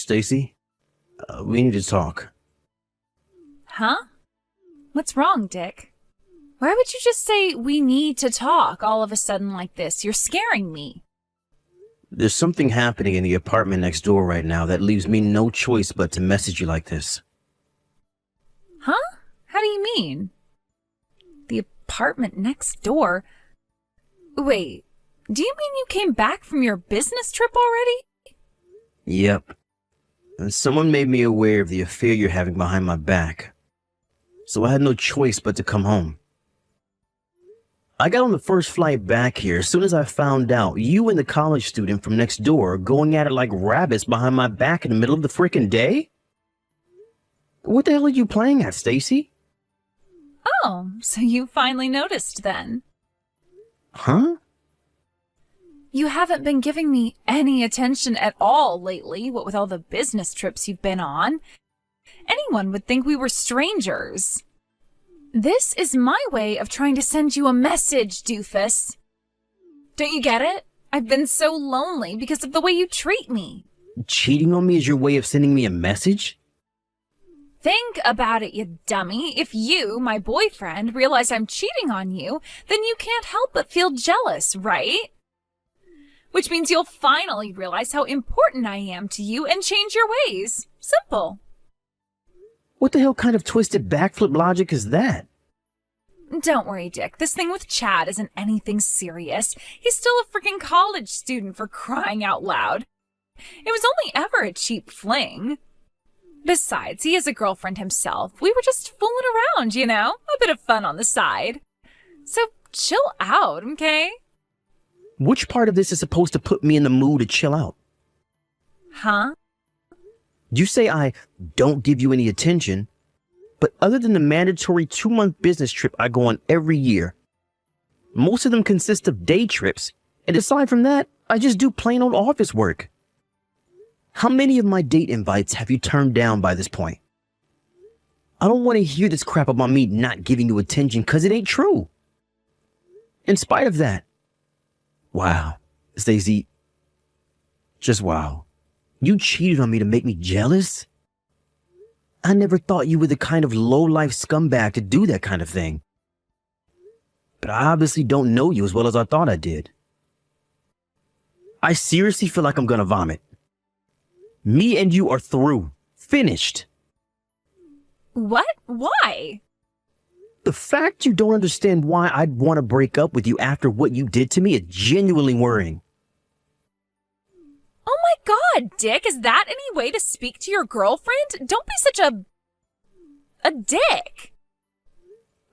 Stacy, we need to talk. Huh? What's wrong, Dick? Why would you just say we need to talk all of a sudden like this? You're scaring me. There's something happening in the apartment next door right now that leaves me no choice but to message you like this. Huh? How do you mean? The apartment next door? Wait, do you mean you came back from your business trip already? Yep. And someone made me aware of the affair you're having behind my back. So I had no choice but to come home. I got on the first flight back here as soon as I found out you and the college student from next door are going at it like rabbits behind my back in the middle of the frickin' day. What the hell are you playing at, Stacy? Oh, so you finally noticed then. Huh? You haven't been giving me any attention at all lately, what with all the business trips you've been on. Anyone would think we were strangers. This is my way of trying to send you a message, doofus. Don't you get it? I've been so lonely because of the way you treat me. Cheating on me is your way of sending me a message? Think about it, you dummy. If you, my boyfriend, realize I'm cheating on you, then you can't help but feel jealous, right? Which means you'll finally realize how important I am to you and change your ways. Simple. What the hell kind of twisted backflip logic is that? Don't worry, Dick. This thing with Chad isn't anything serious. He's still a freaking college student, for crying out loud. It was only ever a cheap fling. Besides, he has a girlfriend himself. We were just fooling around, you know? A bit of fun on the side. So chill out, okay? Which part of this is supposed to put me in the mood to chill out? Huh? You say I don't give you any attention, but other than the mandatory 2-month business trip I go on every year, most of them consist of day trips, and aside from that, I just do plain old office work. How many of my date invites have you turned down by this point? I don't want to hear this crap about me not giving you attention because it ain't true. In spite of that, wow, Stacey, just wow. You cheated on me to make me jealous? I never thought you were the kind of low-life scumbag to do that kind of thing. But I obviously don't know you as well as I thought I did. I seriously feel like I'm gonna vomit. Me and you are through. Finished. What? Why? The fact you don't understand why I'd want to break up with you after what you did to me is genuinely worrying. Oh my God, Dick, is that any way to speak to your girlfriend? Don't be such a dick.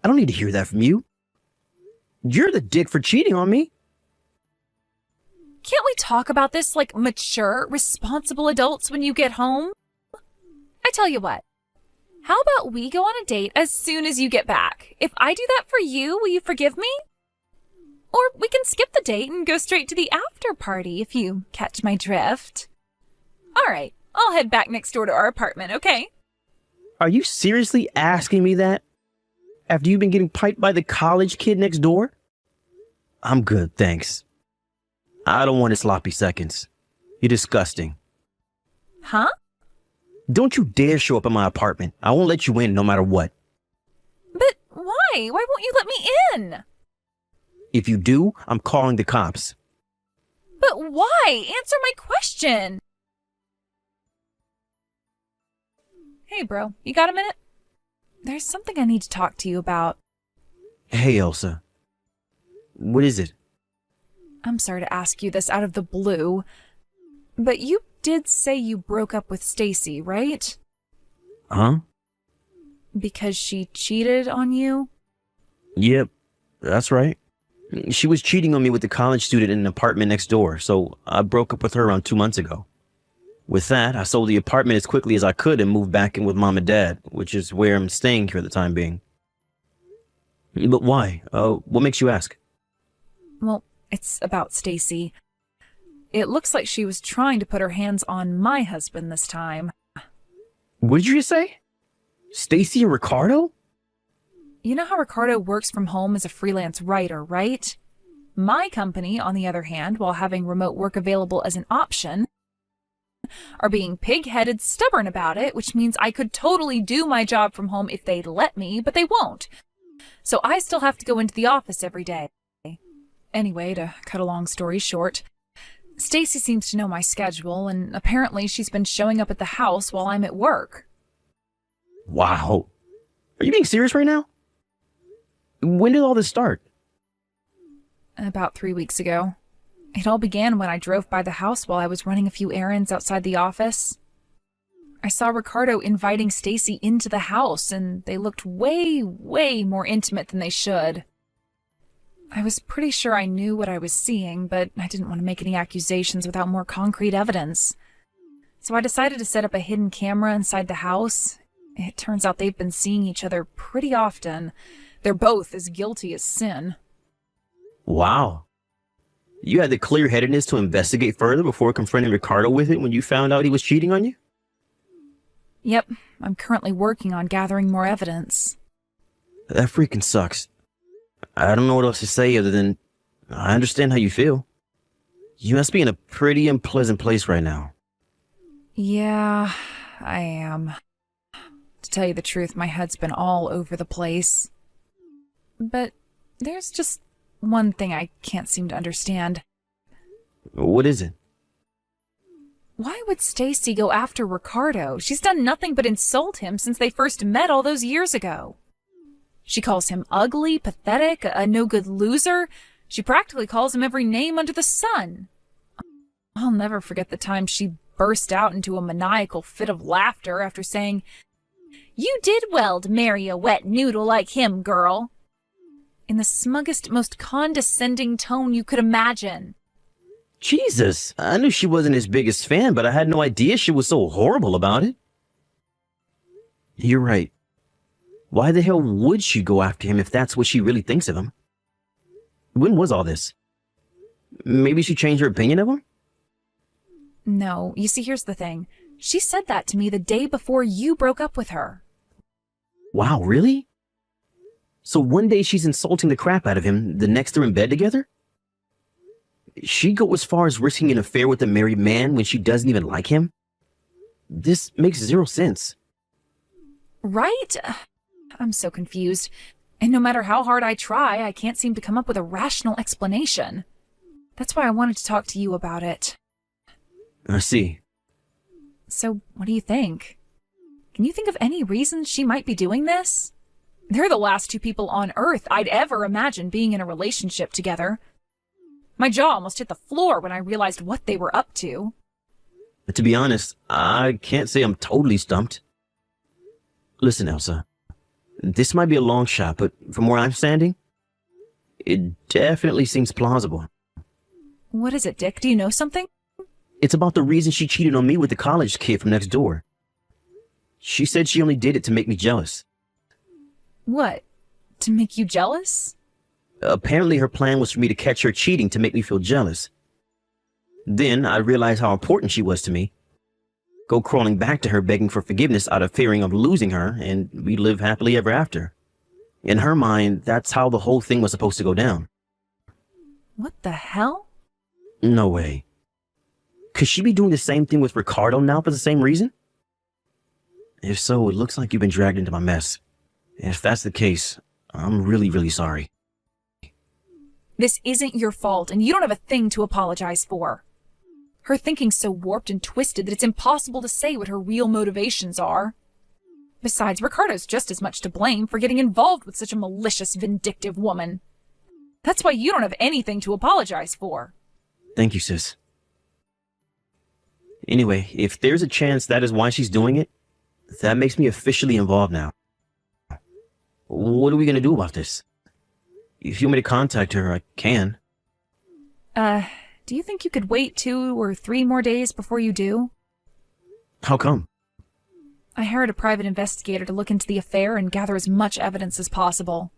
I don't need to hear that from you. You're the dick for cheating on me. Can't we talk about this like mature, responsible adults when you get home? I tell you what, how about we go on a date as soon as you get back? If I do that for you, will you forgive me? Or we can skip the date and go straight to the after party if you catch my drift. All right, I'll head back next door to our apartment, okay? Are you seriously asking me that? After you've been getting piped by the college kid next door? I'm good, thanks. I don't want any sloppy seconds. You're disgusting. Huh? Don't you dare show up at my apartment. I won't let you in no matter what. But why? Why won't you let me in? If you do, I'm calling the cops. But why? Answer my question. Hey, bro, you got a minute? There's something I need to talk to you about. Hey, Elsa. What is it? I'm sorry to ask you this out of the blue, but you did say you broke up with Stacy, right? Huh? Because she cheated on you? Yep, that's right. She was cheating on me with the college student in an apartment next door, so I broke up with her around 2 months ago. With that, I sold the apartment as quickly as I could and moved back in with Mom and Dad, which is where I'm staying here at the time being. But why? What makes you ask? Well, it's about Stacy. It looks like she was trying to put her hands on my husband this time. What did you just say? Stacy and Ricardo? You know how Ricardo works from home as a freelance writer, right? My company, on the other hand, while having remote work available as an option, are being pig-headed stubborn about it, which means I could totally do my job from home if they'd let me, but they won't. So I still have to go into the office every day. Anyway, to cut a long story short, Stacy seems to know my schedule, and apparently she's been showing up at the house while I'm at work. Wow. Are you being serious right now? When did all this start? About 3 weeks ago. It all began when I drove by the house while I was running a few errands outside the office. I saw Ricardo inviting Stacy into the house, and they looked way, way more intimate than they should. I was pretty sure I knew what I was seeing, but I didn't want to make any accusations without more concrete evidence. So I decided to set up a hidden camera inside the house. It turns out they've been seeing each other pretty often. They're both as guilty as sin. Wow. You had the clear-headedness to investigate further before confronting Ricardo with it when you found out he was cheating on you? Yep, I'm currently working on gathering more evidence. That freaking sucks. I don't know what else to say other than I understand how you feel. You must be in a pretty unpleasant place right now. Yeah, I am. To tell you the truth, my head's been all over the place. But there's just one thing I can't seem to understand. What is it? Why would Stacy go after Ricardo? She's done nothing but insult him since they first met all those years ago. She calls him ugly, pathetic, a no-good loser. She practically calls him every name under the sun. I'll never forget the time she burst out into a maniacal fit of laughter after saying, "You did well to marry a wet noodle like him, girl," in the smuggest, most condescending tone you could imagine. Jesus, I knew she wasn't his biggest fan, but I had no idea she was so horrible about it. You're right. Why the hell would she go after him if that's what she really thinks of him? When was all this? Maybe she changed her opinion of him? No, you see, here's the thing. She said that to me the day before you broke up with her. Wow, really? So one day she's insulting the crap out of him, the next they're in bed together? She'd go as far as risking an affair with a married man when she doesn't even like him? This makes zero sense. Right? I'm so confused. And no matter how hard I try, I can't seem to come up with a rational explanation. That's why I wanted to talk to you about it. I see. So, what do you think? Can you think of any reason she might be doing this? They're the last two people on Earth I'd ever imagine being in a relationship together. My jaw almost hit the floor when I realized what they were up to. To be honest, I can't say I'm totally stumped. Listen, Elsa. This might be a long shot, but from where I'm standing, it definitely seems plausible. What is it, Dick? Do you know something? It's about the reason she cheated on me with the college kid from next door. She said she only did it to make me jealous. What? To make you jealous? Apparently her plan was for me to catch her cheating to make me feel jealous. Then I realized how important she was to me. Go crawling back to her begging for forgiveness out of fearing of losing her, and we live happily ever after. In her mind, that's how the whole thing was supposed to go down. What the hell? No way. Could she be doing the same thing with Ricardo now for the same reason? If so, it looks like you've been dragged into my mess. If that's the case, I'm really, really sorry. This isn't your fault, and you don't have a thing to apologize for. Her thinking's so warped and twisted that it's impossible to say what her real motivations are. Besides, Ricardo's just as much to blame for getting involved with such a malicious, vindictive woman. That's why you don't have anything to apologize for. Thank you, sis. Anyway, if there's a chance that is why she's doing it, that makes me officially involved now. What are we gonna do about this? If you want me to contact her, I can. Do you think you could wait 2 or 3 more days before you do? How come? I hired a private investigator to look into the affair and gather as much evidence as possible.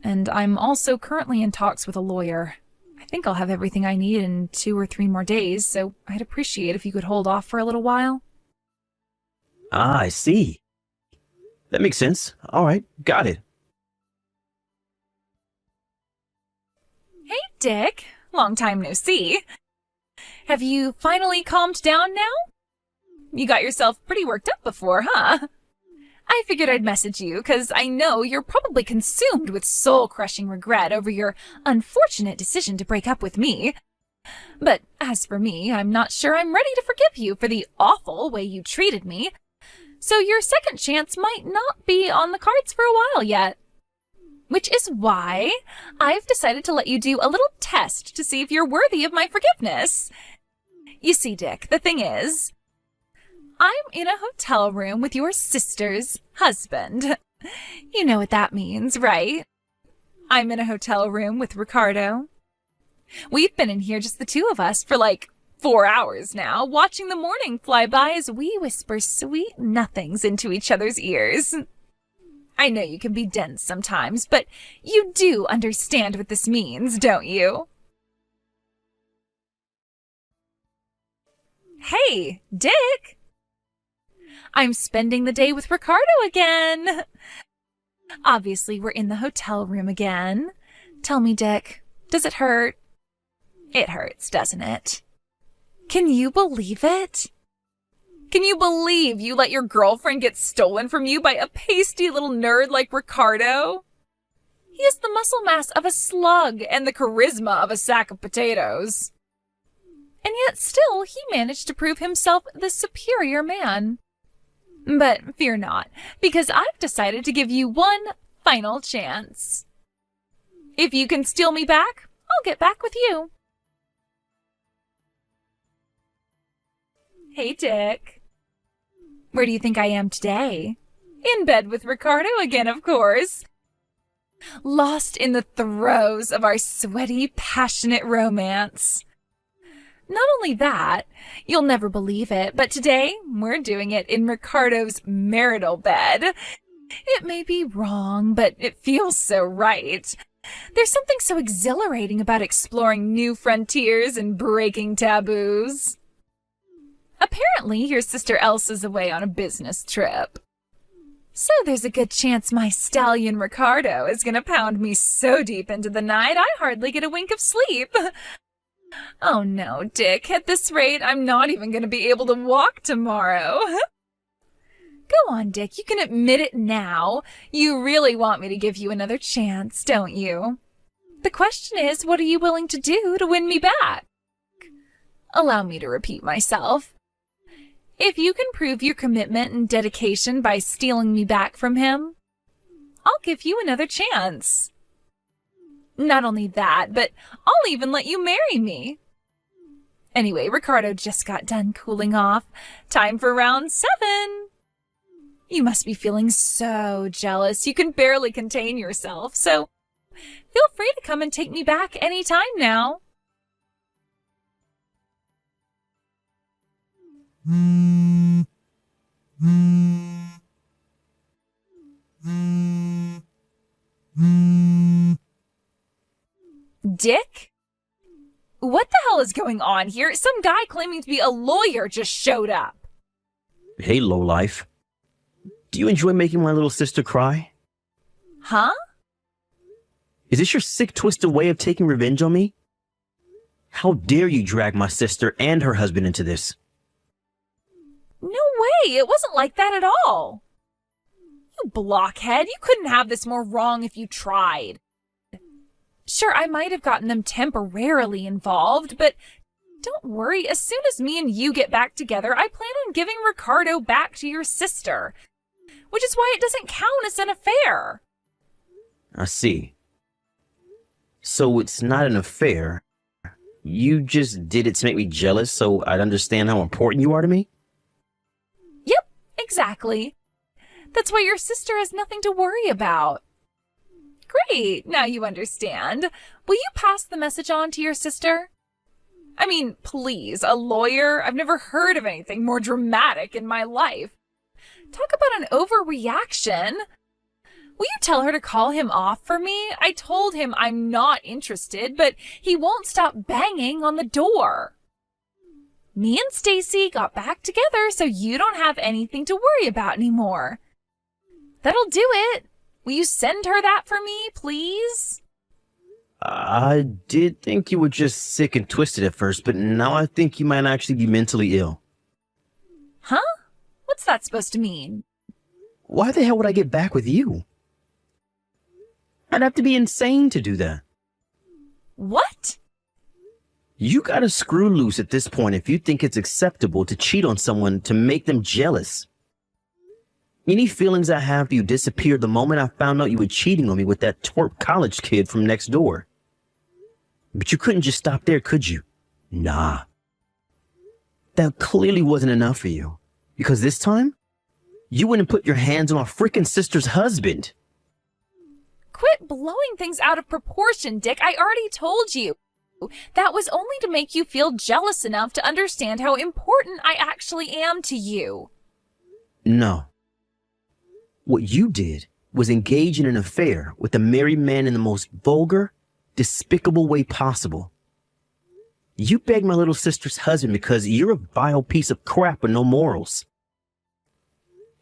And I'm also currently in talks with a lawyer. I think I'll have everything I need in 2 or 3 more days, so I'd appreciate if you could hold off for a little while. Ah, I see. That makes sense. All right, got it. Hey, Dick. Long time no see. Have you finally calmed down now? You got yourself pretty worked up before, huh? I figured I'd message you because I know you're probably consumed with soul-crushing regret over your unfortunate decision to break up with me. But as for me, I'm not sure I'm ready to forgive you for the awful way you treated me. So your second chance might not be on the cards for a while yet. Which is why I've decided to let you do a little test to see if you're worthy of my forgiveness. You see, Dick, the thing is, I'm in a hotel room with your sister's husband. You know what that means, right? I'm in a hotel room with Ricardo. We've been in here just the two of us for like 4 hours now, watching the morning fly by as we whisper sweet nothings into each other's ears. I know you can be dense sometimes, but you do understand what this means, don't you? Hey, Dick! I'm spending the day with Ricardo again. Obviously, we're in the hotel room again. Tell me, Dick, does it hurt? It hurts, doesn't it? Can you believe it? Can you believe you let your girlfriend get stolen from you by a pasty little nerd like Ricardo? He has the muscle mass of a slug and the charisma of a sack of potatoes. And yet still, he managed to prove himself the superior man. But fear not, because I've decided to give you one final chance. If you can steal me back, I'll get back with you. Hey, Dick. Where do you think I am today? In bed with Ricardo again, of course. Lost in the throes of our sweaty, passionate romance. Not only that, you'll never believe it, but today we're doing it in Ricardo's marital bed. It may be wrong, but it feels so right. There's something so exhilarating about exploring new frontiers and breaking taboos. Apparently, your sister Elsa's away on a business trip. So there's a good chance my stallion Ricardo is gonna pound me so deep into the night I hardly get a wink of sleep. Oh no, Dick, at this rate, I'm not even going to be able to walk tomorrow. Go on, Dick, you can admit it now. You really want me to give you another chance, don't you? The question is, what are you willing to do to win me back? Allow me to repeat myself. If you can prove your commitment and dedication by stealing me back from him, I'll give you another chance. Not only that, but I'll even let you marry me. Anyway, Ricardo just got done cooling off. Time for round 7. You must be feeling so jealous you can barely contain yourself, so feel free to come and take me back anytime now. Dick? What the hell is going on here? Some guy claiming to be a lawyer just showed up. Hey, lowlife. Do you enjoy making my little sister cry? Huh? Is this your sick, twisted way of taking revenge on me? How dare you drag my sister and her husband into this? No way! It wasn't like that at all. You blockhead, you couldn't have this more wrong if you tried. Sure, I might have gotten them temporarily involved, but don't worry, as soon as me and you get back together, I plan on giving Ricardo back to your sister, which is why it doesn't count as an affair. I see. So it's not an affair. You just did it to make me jealous so I'd understand how important you are to me? Yep, exactly. That's why your sister has nothing to worry about. Great, now you understand. Will you pass the message on to your sister? I mean, please, a lawyer? I've never heard of anything more dramatic in my life. Talk about an overreaction. Will you tell her to call him off for me? I told him I'm not interested, but he won't stop banging on the door. Me and Stacy got back together, so you don't have anything to worry about anymore. That'll do it. Will you send her that for me, please? I did think you were just sick and twisted at first, but now I think you might actually be mentally ill. Huh? What's that supposed to mean? Why the hell would I get back with you? I'd have to be insane to do that. What? You gotta screw loose at this point if you think it's acceptable to cheat on someone to make them jealous. Any feelings I have for you disappeared the moment I found out you were cheating on me with that twerp college kid from next door. But you couldn't just stop there, could you? Nah. That clearly wasn't enough for you. Because this time, you wouldn't put your hands on my frickin' sister's husband. Quit blowing things out of proportion, Dick. I already told you. That was only to make you feel jealous enough to understand how important I actually am to you. No. What you did was engage in an affair with a married man in the most vulgar, despicable way possible. You begged my little sister's husband because you're a vile piece of crap with no morals.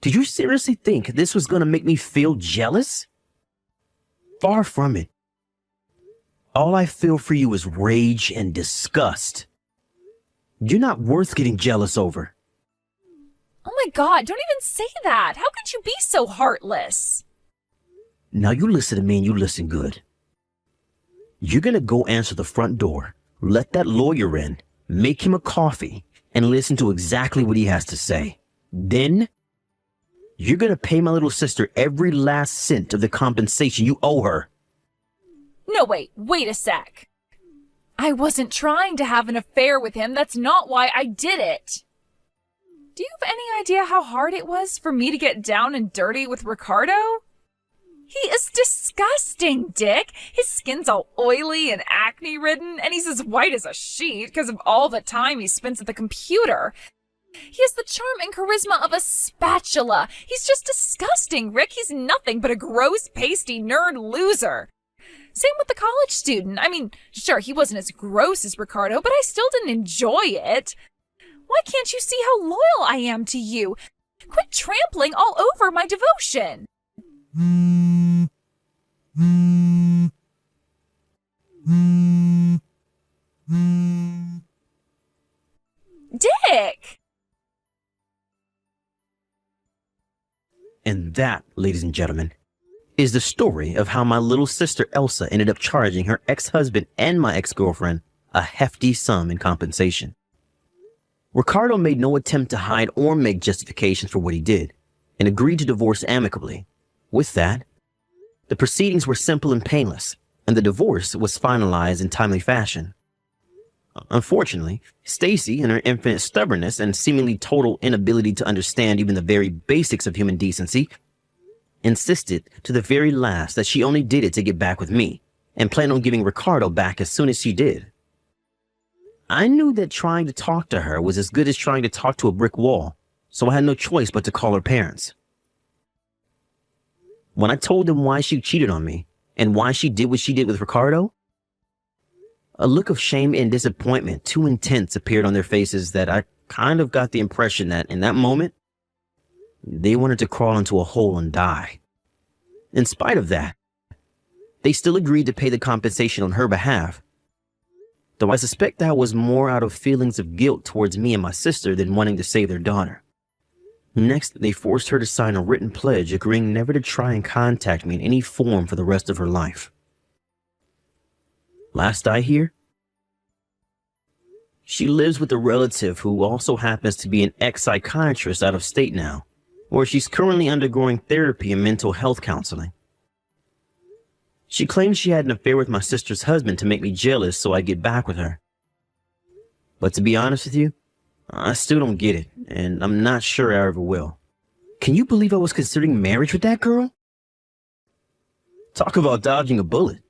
Did you seriously think this was going to make me feel jealous? Far from it. All I feel for you is rage and disgust. You're not worth getting jealous over. Oh my God, don't even say that. How could you be so heartless? Now you listen to me and you listen good. You're going to go answer the front door, let that lawyer in, make him a coffee, and listen to exactly what he has to say. Then, you're going to pay my little sister every last cent of the compensation you owe her. No, wait a sec. I wasn't trying to have an affair with him. That's not why I did it. Do you have any idea how hard it was for me to get down and dirty with Ricardo? He is disgusting, Dick. His skin's all oily and acne-ridden, and he's as white as a sheet because of all the time he spends at the computer. He has the charm and charisma of a spatula. He's just disgusting, Rick. He's nothing but a gross, pasty nerd loser. Same with the college student. I mean, sure, he wasn't as gross as Ricardo, but I still didn't enjoy it. Why can't you see how loyal I am to you? Quit trampling all over my devotion. Dick! And that, ladies and gentlemen, is the story of how my little sister Elsa ended up charging her ex-husband and my ex-girlfriend a hefty sum in compensation. Ricardo made no attempt to hide or make justifications for what he did, and agreed to divorce amicably. With that, the proceedings were simple and painless, and the divorce was finalized in timely fashion. Unfortunately, Stacy, in her infinite stubbornness and seemingly total inability to understand even the very basics of human decency, insisted to the very last that she only did it to get back with me, and planned on giving Ricardo back as soon as she did. I knew that trying to talk to her was as good as trying to talk to a brick wall, so I had no choice but to call her parents. When I told them why she cheated on me, and why she did what she did with Ricardo, a look of shame and disappointment too intense appeared on their faces that I kind of got the impression that in that moment, they wanted to crawl into a hole and die. In spite of that, they still agreed to pay the compensation on her behalf, though I suspect that was more out of feelings of guilt towards me and my sister than wanting to save their daughter. Next, they forced her to sign a written pledge agreeing never to try and contact me in any form for the rest of her life. Last I hear, she lives with a relative who also happens to be an ex-psychiatrist out of state now, where she's currently undergoing therapy and mental health counseling. She claims she had an affair with my sister's husband to make me jealous so I get back with her. But to be honest with you, I still don't get it, and I'm not sure I ever will. Can you believe I was considering marriage with that girl? Talk about dodging a bullet.